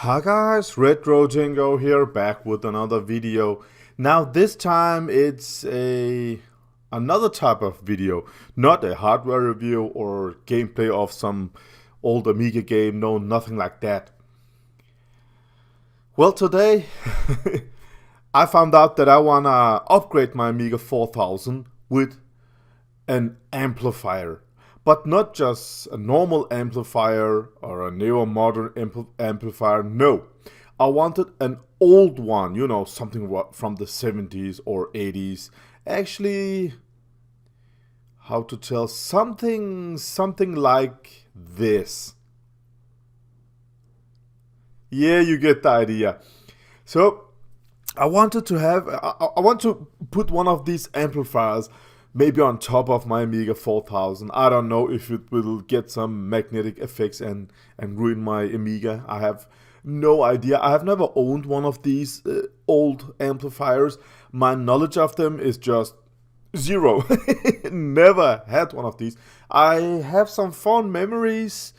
Hi guys, RETROCENGO here, back with another video. Now this time it's another type of video, not a hardware review or gameplay of some old Amiga game, no, nothing like that. Well, today I found out that I wanna upgrade my Amiga 4000 with an amplifier. But not just a normal amplifier or a newer modern amplifier, no. I wanted an old one, something from the 70s or 80s. Actually, how to tell, something like this. Yeah, you get the idea. So, I wanted to have, I want to put one of these amplifiers maybe on top of my Amiga 4000. I don't know if it will get some magnetic effects and ruin my Amiga. I have no idea. I have never owned one of these old amplifiers. My knowledge of them is just zero. Never had one of these. I have some fond memories.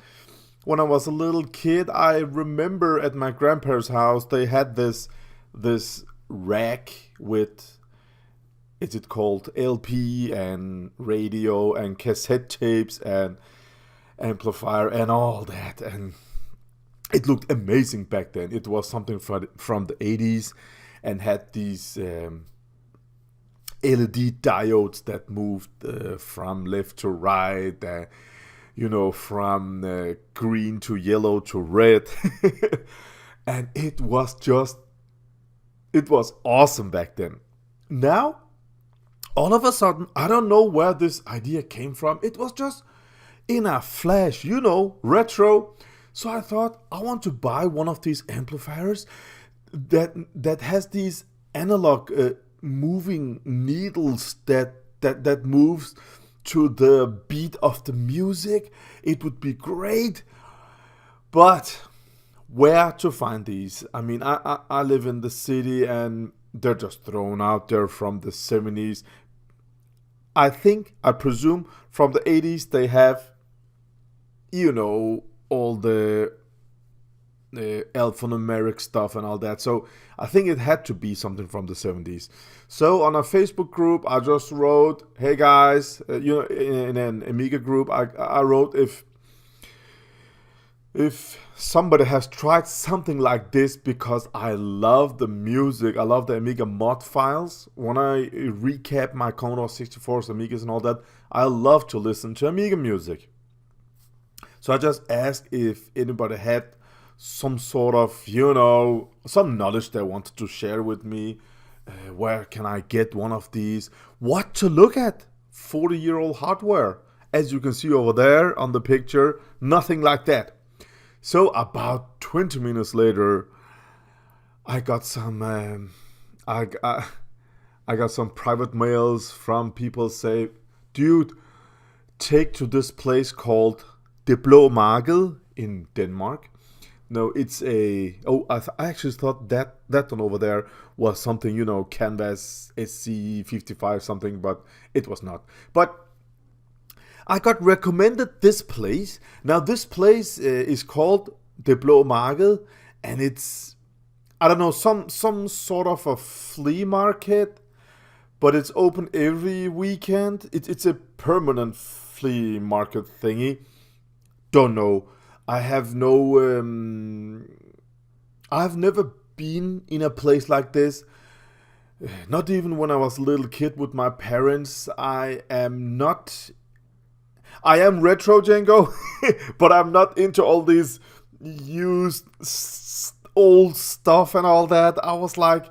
When I was a little kid, I remember at my grandparents' house they had this rack with, is it called LP and radio and cassette tapes and amplifier and all that, and it looked amazing back then. It was something from the 80s and had these LED diodes that moved from left to right, from green to yellow to red. And it was awesome back then. Now, all of a sudden, I don't know where this idea came from. It was just in a flash, retro. So I thought, I want to buy one of these amplifiers that has these analog moving needles that moves to the beat of the music. It would be great. But where to find these? I mean, I live in the city and they're just thrown out there from the 70s. I presume from the 80s they have, all the alphanumeric stuff and all that. So I think it had to be something from the 70s. So on a Facebook group, I just wrote, hey guys, in an Amiga group, I wrote if somebody has tried something like this, because I love the music, I love the Amiga mod files. When I recap my Commodore 64s, Amigas and all that, I love to listen to Amiga music. So I just asked if anybody had some sort of, some knowledge they wanted to share with me. Where can I get one of these? What to look at? 40-year-old hardware. As you can see over there on the picture, nothing like that. So about 20 minutes later, I got some I got some private mails from people say, dude, take to this place called Det Blå marked in Denmark. No, it's I actually thought that one over there was something, Canvas SC55 something, but it was not. But I got recommended this place. Now this place is called Det Blå marked, and it's, I don't know, some sort of a flea market, but it's open every weekend. It's a permanent flea market thingy. Don't know. I've never been in a place like this. Not even when I was a little kid with my parents. I am RETROCENGO, but I'm not into all these used old stuff and all that. I was like,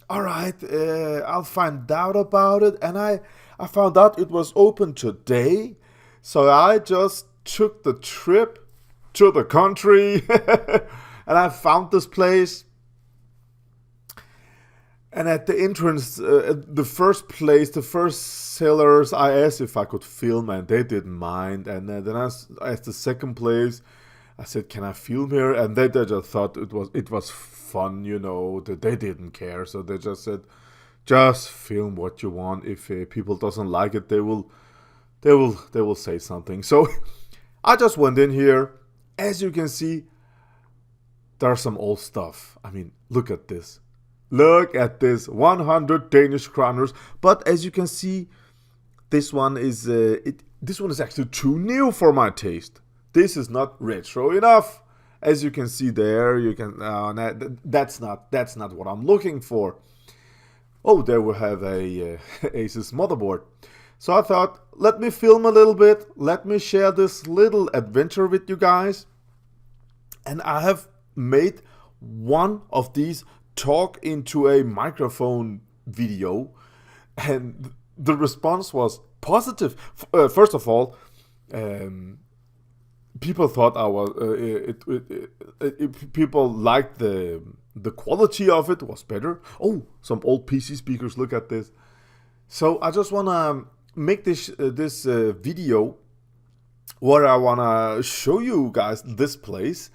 all right, I'll find out about it. And I found out it was open today. So I just took the trip to the country and I found this place. And at the entrance, the first sellers, I asked if I could film, and they didn't mind. And then I asked the second place, I said, "Can I film here?" And they just thought it was fun, that they didn't care. So they just said, "Just film what you want. If people doesn't like it, they will say something." So I just went in here. As you can see, there's some old stuff. I mean, look at this. Look at this, 100 Danish kroners. But as you can see, this one is actually too new for my taste. This is not retro enough. As you can see there, you can that's not what I'm looking for. Oh, there we have a Asus motherboard. So I thought, let me film a little bit. Let me share this little adventure with you guys. And I have made one of these talk into a microphone video, and the response was positive. First of all, people thought I was people liked the quality of it was better. Oh, some old PC speakers. Look at this. So I just wanna make this video where I wanna show you guys this place.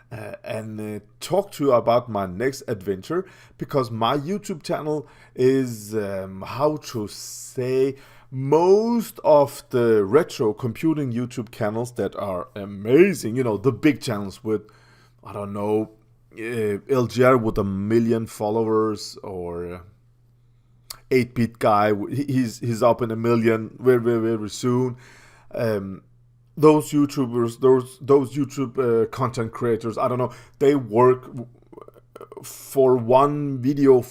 And talk to you about my next adventure, because my YouTube channel is how to say, most of the retro computing YouTube channels that are amazing, you know, the big channels with, I don't know, LGR with 1 million followers, or 8-bit guy, he's up in 1 million very soon. Those YouTubers, those YouTube content creators, I don't know, they work for one video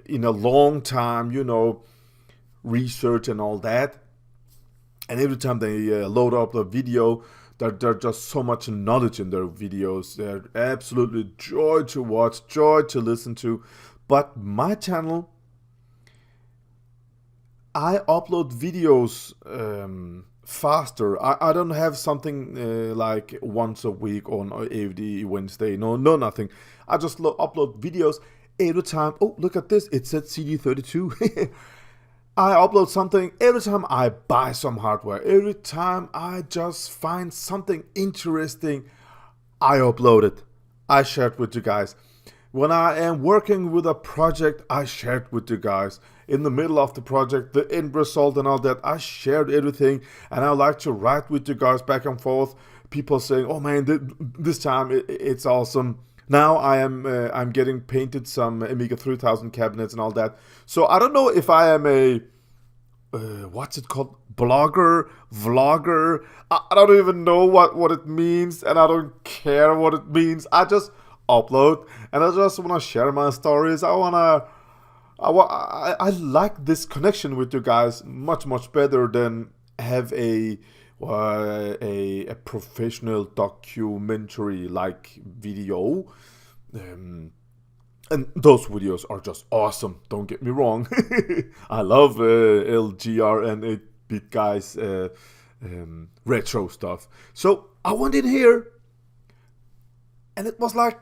in a long time, you know, research and all that. And every time they load up the video, there's just so much knowledge in their videos. They're absolutely joy to watch, joy to listen to. But my channel, I upload videos faster. I don't have something like once a week on every Wednesday. No, nothing. I just upload videos every time. Oh, look at this. It said CD32. I upload something every time I buy some hardware. Every time I just find something interesting, I upload it. I share it with you guys. When I am working with a project, I share it with you guys. In the middle of the project, the end result and all that, I shared everything, and I like to write with you guys back and forth. People saying, "Oh man, this time it's awesome." Now I'm getting painted some Amiga 3000 cabinets and all that. So I don't know if I am a what's it called, blogger, vlogger. I don't even know what it means, and I don't care what it means. I just upload, and I just want to share my stories. I like this connection with you guys much better than have a professional documentary like video. And those videos are just awesome, don't get me wrong. I love LGR and 8-bit guys retro stuff. So I went in here, and it was like,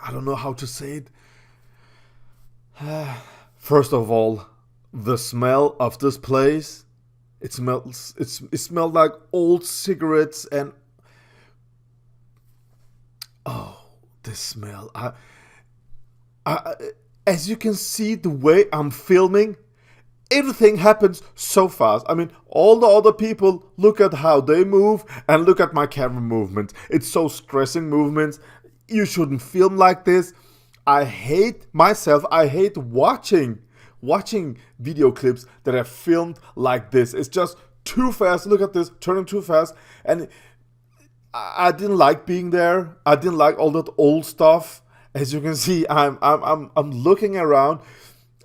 I don't know how to say it. First of all, the smell of this place, it smelled like old cigarettes, and oh, this smell. As you can see, the way I'm filming, everything happens so fast. I mean, all the other people, look at how they move, and look at my camera movement. It's so stressing movements. You shouldn't film like this. I hate myself. I hate watching video clips that are filmed like this. It's just too fast. Look at this, turning too fast. And I didn't like being there. I didn't like all that old stuff. As you can see, I'm looking around.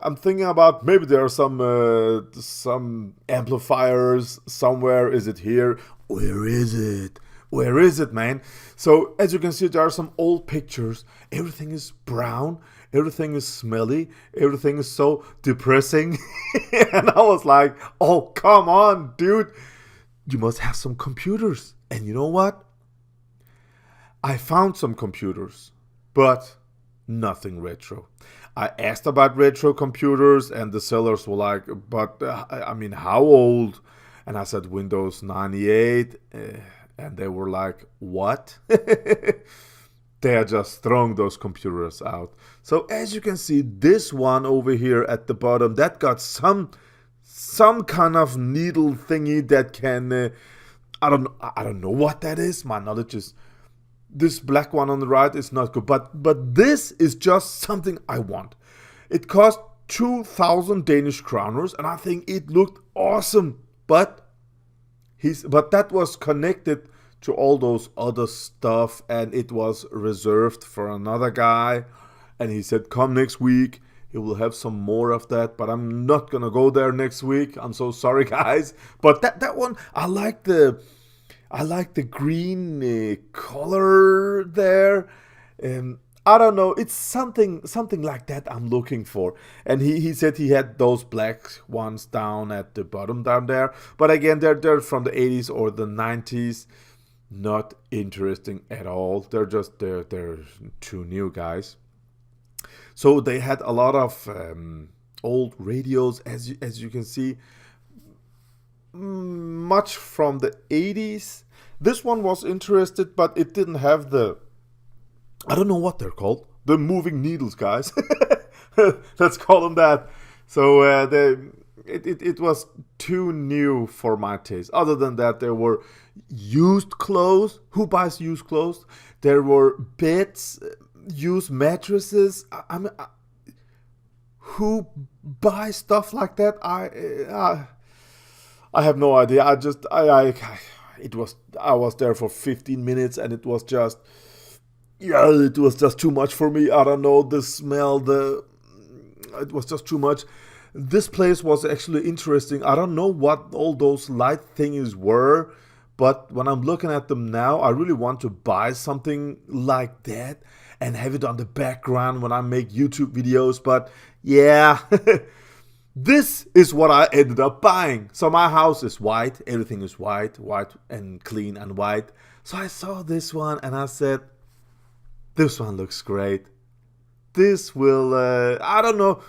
I'm thinking about maybe there are some amplifiers somewhere. Is it here? Where is it? Where is it, man? So as you can see, there are some old pictures. Everything is brown. Everything is smelly. Everything is so depressing. And I was like, oh, come on, dude. You must have some computers. And you know what? I found some computers, but nothing retro. I asked about retro computers, and the sellers were like, but I mean, how old? And I said, Windows 98. And they were like, what? They are just throwing those computers out. So as you can see, this one over here at the bottom, that got some kind of needle thingy that can, I don't know what that is. My knowledge is This black one on the right is not good, but this is just something I want. It cost 2,000 Danish kroners, and I think it looked awesome. But that was connected to all those other stuff, and it was reserved for another guy. And he said, "Come next week. He will have some more of that." But I'm not gonna go there next week. I'm so sorry, guys. But that one, I like the green color there. I don't know. It's something like that I'm looking for. And he said he had those black ones down at the bottom down there. But again, they're from the 80s or the 90s. Not interesting at all. They're too new, guys. So they had a lot of old radios, as you can see. Much from the 80s. This one was interested, but it didn't have the, I don't know what they're called, the moving needles, guys. Let's call them that. So it was too new for my taste. Other than that, there were used clothes. Who buys used clothes? There were beds, used mattresses. Who buys stuff like that? I have no idea. I was there for 15 minutes, and it was just too much for me. I don't know, the smell, it was just too much. This place was actually interesting. I don't know what all those light things were, but when I'm looking at them now, I really want to buy something like that and have it on the background when I make YouTube videos. But yeah, this is what I ended up buying. So my house is white. Everything is white and clean and white. So I saw this one and I said, this one looks great. This will, I don't know.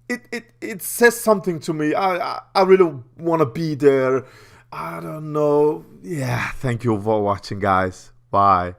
It says something to me. I really want to be there. I don't know. Yeah, thank you for watching, guys. Bye.